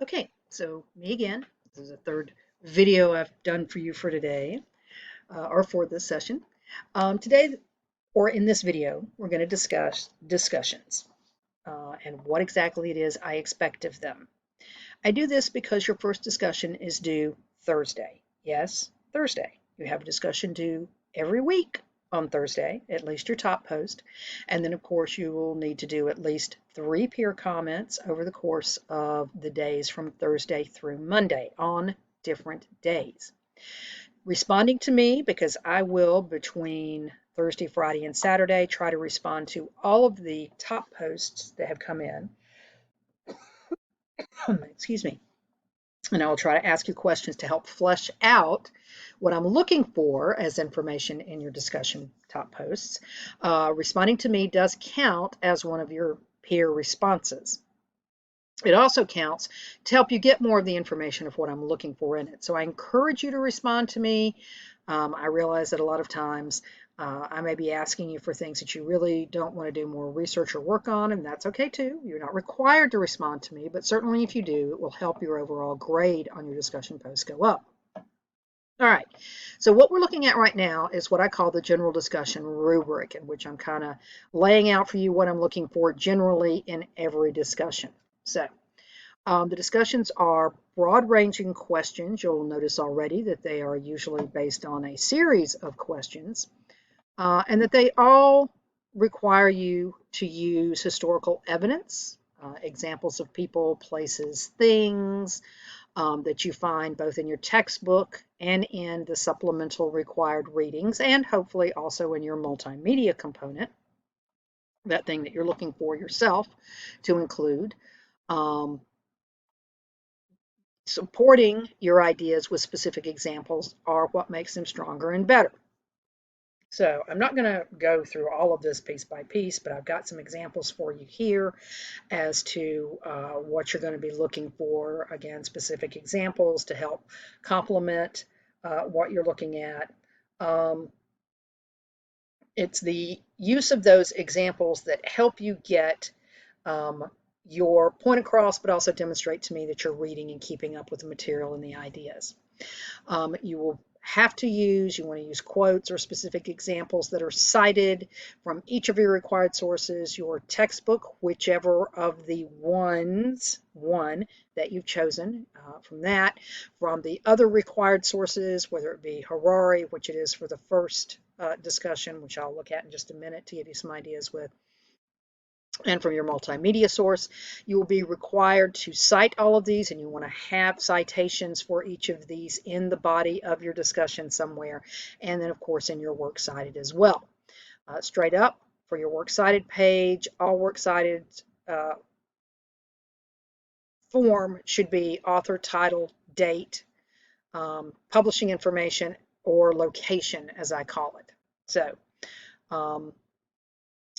Okay, so me again. This is the third video I've done for you for today, or for this session. Today, or in this video, we're going to discuss discussions and what exactly it is I expect of them. I do this because your first discussion is due Thursday. Yes, Thursday. You have a discussion due every week on Thursday, at least your top post. And then, of course, you will need to do at least 3 peer comments over the course of the days from Thursday through Monday on different days. Responding to me, because I will, between Thursday, Friday, and Saturday, try to respond to all of the top posts that have come in. Excuse me. And I'll try to ask you questions to help flesh out what I'm looking for as information in your discussion top posts. Responding to me does count as one of your peer responses. It also counts to help you get more of the information of what I'm looking for in it. So I encourage you to respond to me. I realize that a lot of times I may be asking you for things that you really don't want to do more research or work on, and that's okay too. You're not required to respond to me, but certainly if you do, it will help your overall grade on your discussion posts go up. All right, so what we're looking at right now is what I call the general discussion rubric, in which I'm kind of laying out for you what I'm looking for generally in every discussion. So the discussions are broad-ranging questions. You'll notice already that they are usually based on a series of questions, and that they all require you to use historical evidence, examples of people, places, things that you find both in your textbook and in the supplemental required readings, and hopefully also in your multimedia component, that thing that you're looking for yourself to include. Um, Supporting your ideas with specific examples are what makes them stronger and better. So I'm not going to go through all of this piece by piece, but I've got some examples for you here as to what you're going to be looking for. Again, specific examples to help complement what you're looking at. It's the use of those examples that help you get um, your point across, but also demonstrate to me that you're reading and keeping up with the material and the ideas. You will have to use, you want to use quotes or specific examples that are cited from each of your required sources, your textbook, whichever of the one that you've chosen from that, from the other required sources, whether it be Harari, which it is for the first discussion, which I'll look at in just a minute to give you some ideas with, and from your multimedia source. You will be required to cite all of these, and you want to have citations for each of these in the body of your discussion somewhere, and then of course in your works cited as well. Straight up for your works cited page, all works cited form should be author, title, date, publishing information, or location, as I call it. So um,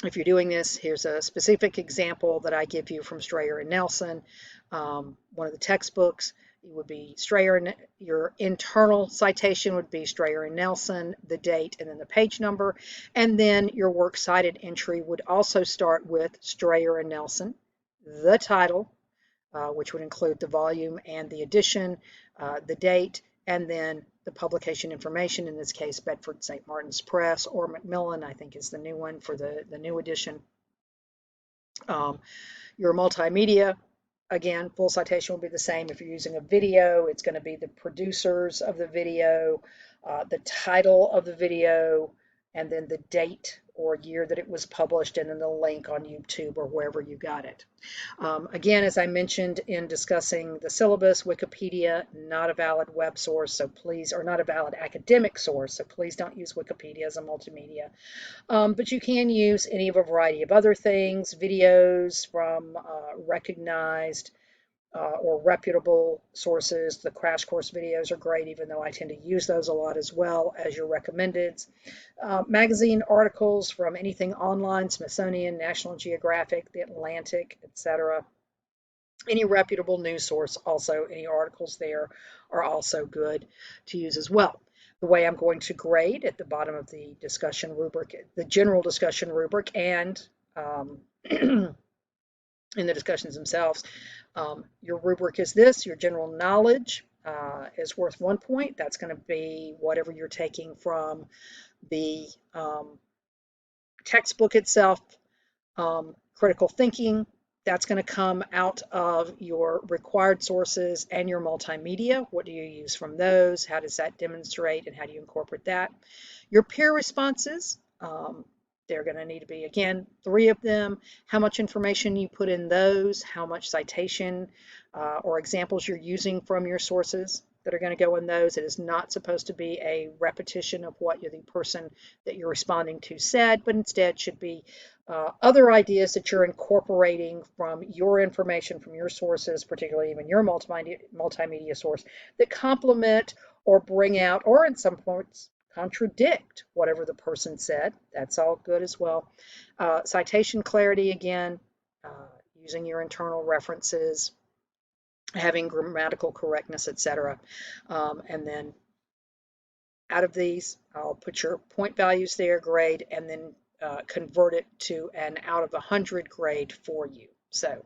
if you're doing this, here's a specific example that I give you from Strayer and Nelson. One of the textbooks, it would be Strayer, and your internal citation would be Strayer and Nelson, the date, and then the page number. And then your works cited entry would also start with Strayer and Nelson, the title, which would include the volume and the edition, the date, and then the publication information, in this case, Bedford St. Martin's Press, or Macmillan, I think is the new one for the new edition. Your multimedia, again, full citation will be the same. If you're using a video, it's going to be the producers of the video, the title of the video, and then the date or year that it was published, and then the link on YouTube or wherever you got it. Again, as I mentioned in discussing the syllabus, Wikipedia, not a valid web source, so please, or not a valid academic source, so please don't use Wikipedia as a multimedia. But you can use any of a variety of other things, videos from recognized or reputable sources. The crash course videos are great, even though I tend to use those a lot as well as your recommended. Magazine articles from anything online, Smithsonian, National Geographic, The Atlantic, etc. Any reputable news source, also any articles there are also good to use as well. The way I'm going to grade at the bottom of the discussion rubric, the general discussion rubric, and in the discussions themselves, Your rubric is this: your general knowledge is worth 1 point. That's going to be whatever you're taking from the textbook itself. Critical thinking, that's going to come out of your required sources and your multimedia. What do you use from those? How does that demonstrate and how do you incorporate that? Your peer responses, they're going to need to be, again, 3 of them. How much information you put in those, how much citation or examples you're using from your sources that are going to go in those. It is not supposed to be a repetition of what the person that you're responding to said, but instead should be other ideas that you're incorporating from your information, from your sources, particularly even your multimedia source, that complement or bring out, or in some points, contradict whatever the person said. That's all good as well. Citation clarity, again, using your internal references, having grammatical correctness, etc. And then out of these, I'll put your point values there, grade, and then convert it to an out of 100 grade for you. So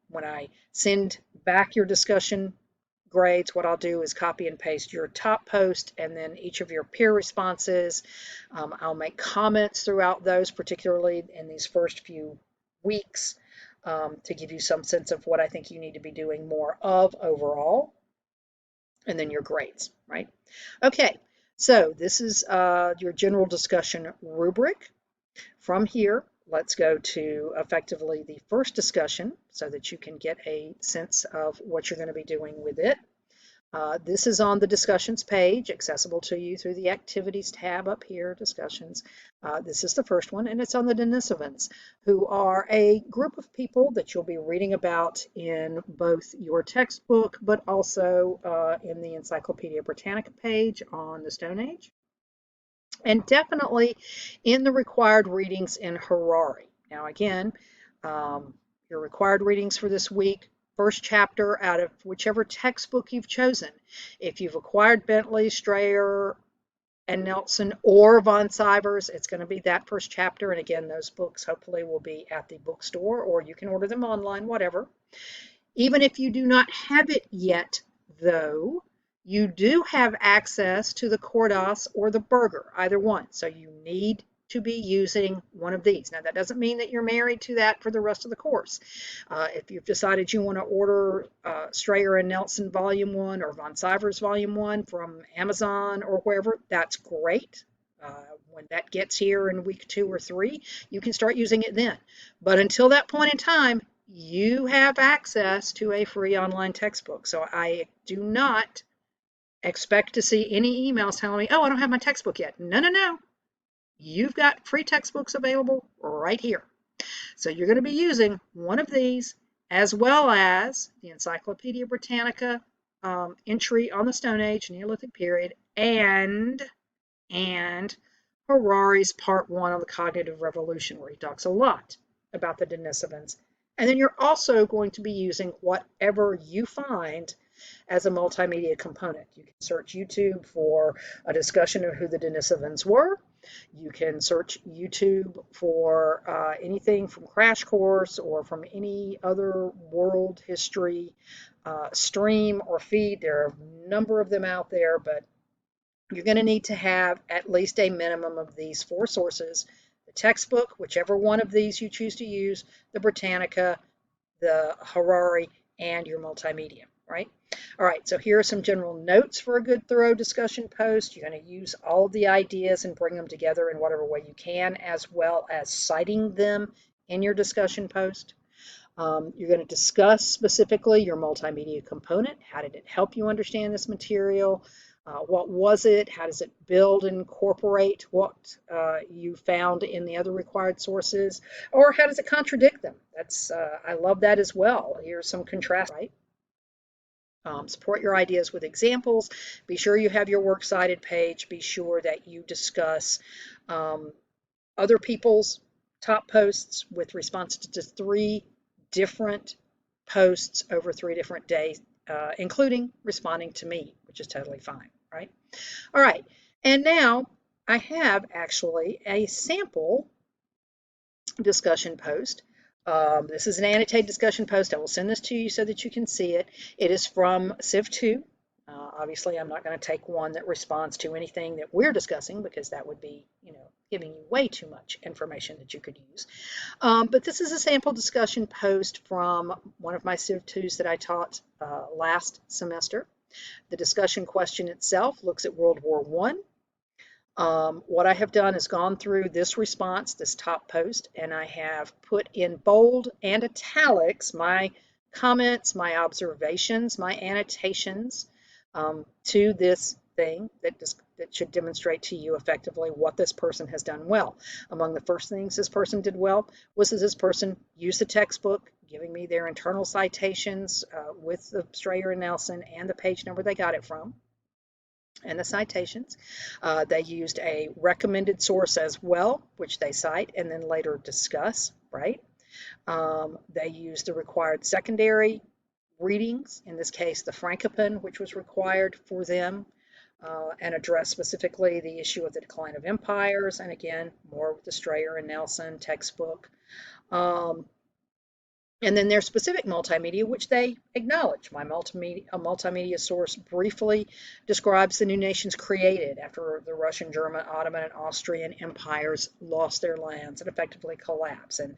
when I send back your discussion grades, what I'll do is copy and paste your top post and then each of your peer responses. I'll make comments throughout those, particularly in these first few weeks, to give you some sense of what I think you need to be doing more of overall, and then your grades, right? Okay, so this is your general discussion rubric. From here, let's go to effectively the first discussion so that you can get a sense of what you're going to be doing with it. This is on the discussions page, accessible to you through the activities tab up here, discussions. This is the first one, and it's on the Denisovans, who are a group of people that you'll be reading about in both your textbook, but also in the Encyclopedia Britannica page on the Stone Age, and definitely in the required readings in Harari. Now again, your required readings for this week, first chapter out of whichever textbook you've chosen. If you've acquired Bentley, Strayer, and Nelson, or von Sivers, it's going to be that first chapter. And again, those books hopefully will be at the bookstore, or you can order them online, whatever. Even if you do not have it yet, though, you do have access to the Cordas or the Burger, either one. So you need to be using one of these. Now, that doesn't mean that you're married to that for the rest of the course. If you've decided you want to order Strayer and Nelson Volume 1 or von Sivers Volume 1 from Amazon or wherever, that's great. When that gets here in week 2 or 3, you can start using it then. But until that point in time, you have access to a free online textbook. So I do not expect to see any emails telling me, oh, I don't have my textbook yet. No, no, no. You've got free textbooks available right here. So you're going to be using one of these, as well as the Encyclopedia Britannica entry on the Stone Age, Neolithic period, and Harari's Part 1 on the Cognitive Revolution, where he talks a lot about the Denisovans. And then you're also going to be using whatever you find as a multimedia component. You can search YouTube for a discussion of who the Denisovans were. You can search YouTube for anything from Crash Course or from any other world history stream or feed. There are a number of them out there, but you're going to need to have at least a minimum of these 4 sources: the textbook, whichever one of these you choose to use, the Britannica, the Harari, and your multimedia, right? All right, so here are some general notes for a good, thorough discussion post. You're going to use all of the ideas and bring them together in whatever way you can, as well as citing them in your discussion post. You're going to discuss specifically your multimedia component. How did it help you understand this material? What was it? How does it build and incorporate what you found in the other required sources? Or how does it contradict them? That's I love that as well. Here's some contrast, right? Support your ideas with examples. Be sure you have your works cited page. Be sure that you discuss other people's top posts with response to 3 different posts over 3 different days, including responding to me, which is totally fine, right? All right, and now I have actually a sample discussion post This is an annotated discussion post. I will send this to you so that you can see it. It is from Civ 2. Obviously, I'm not going to take one that responds to anything that we're discussing because that would be, giving you way too much information that you could use. But this is a sample discussion post from one of my Civ 2s that I taught last semester. The discussion question itself looks at World War I. What I have done is gone through this response, this top post, and I have put in bold and italics my comments, my observations, my annotations to this thing that should demonstrate to you effectively what this person has done well. Among the first things this person did well was that this person used the textbook, giving me their internal citations with the Strayer and Nelson and the page number they got it from, and the citations. They used a recommended source as well, which they cite and then later discuss, right? They used the required secondary readings, in this case the Frankopan, which was required for them, and address specifically the issue of the decline of empires, and again, more with the Strayer and Nelson textbook. And then their specific multimedia, which they acknowledge. My multimedia source briefly describes the new nations created after the Russian, German, Ottoman, and Austrian empires lost their lands and effectively collapsed. And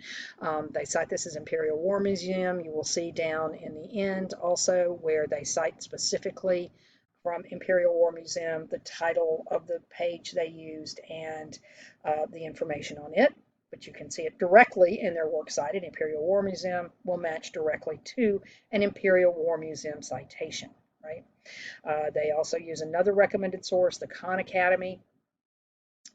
they cite this as Imperial War Museum. You will see down in the end also where they cite specifically from Imperial War Museum the title of the page they used and the information on it. But you can see it directly in their works cited. Imperial War Museum will match directly to an Imperial War Museum citation, right? They also use another recommended source, the Khan Academy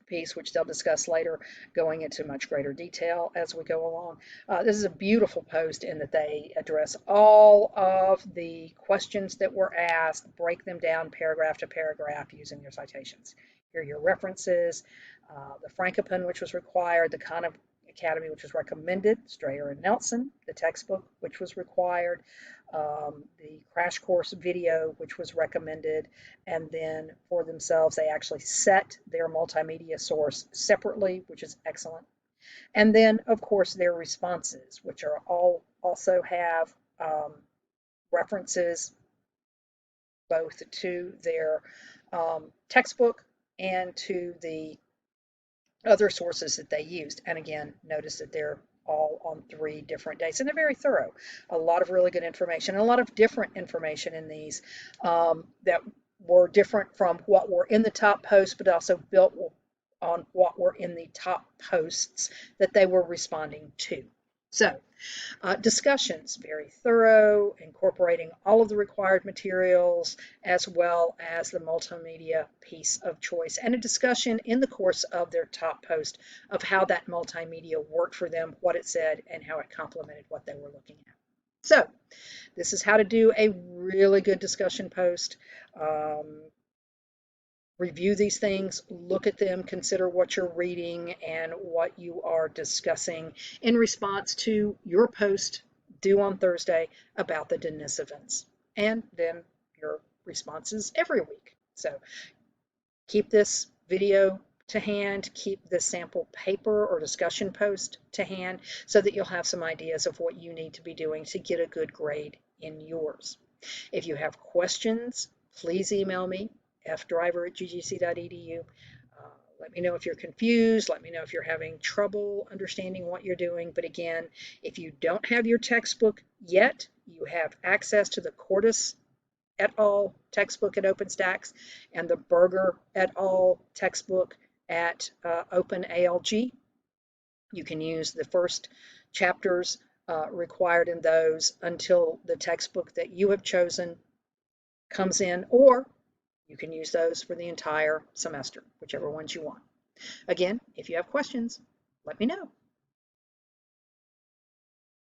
piece, which they'll discuss later, going into much greater detail as we go along. This is a beautiful post in that they address all of the questions that were asked, break them down paragraph to paragraph using your citations. Here are your references, the Frankopan, which was required, the Khan Academy, which was recommended, Strayer and Nelson, the textbook, which was required, the crash course video, which was recommended, and then for themselves, they actually set their multimedia source separately, which is excellent. And then, of course, their responses, which are all also have references both to their textbook and to the other sources that they used. And again, notice that they're all on 3 different days, and they're very thorough. A lot of really good information, and a lot of different information in these that were different from what were in the top posts, but also built on what were in the top posts that they were responding to. So, discussions, very thorough, incorporating all of the required materials as well as the multimedia piece of choice, and a discussion in the course of their top post of how that multimedia worked for them, what it said, and how it complemented what they were looking at. So, this is how to do a really good discussion post. Review these things, look at them, consider what you're reading and what you are discussing in response to your post due on Thursday about the Denisovans, and then your responses every week. So keep this video to hand, keep this sample paper or discussion post to hand so that you'll have some ideas of what you need to be doing to get a good grade in yours. If you have questions, please email me, fdriver@ggc.edu. Let me know if you're confused. Let me know if you're having trouble understanding what you're doing. But again, if you don't have your textbook yet, you have access to the Cordes et al. Textbook at OpenStax and the Berger et al. Textbook at OpenALG. You can use the first chapters required in those until the textbook that you have chosen comes in, or you can use those for the entire semester, whichever ones you want. Again, if you have questions, let me know.